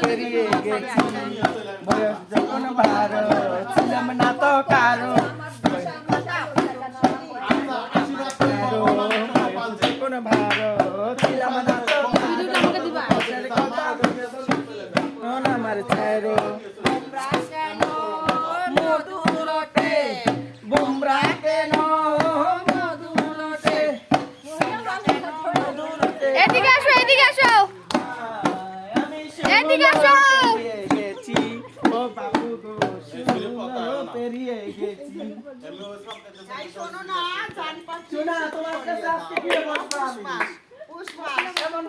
পেরিয়ে গেছি বয়স যখন 12 ছিলাম না তো কারো যখন 12 ছিলাম না তো আমার ছায়রো বুমরা কেন এদিকে আসো এদিকে আসো এদিকে আসো গেছি ও বাবু গো পেরিয়ে গেছি শোনো না জানি পাচ্ছি শোনা তোমার কাছে আজকে কি বলবো আমি পুষ্পা এমন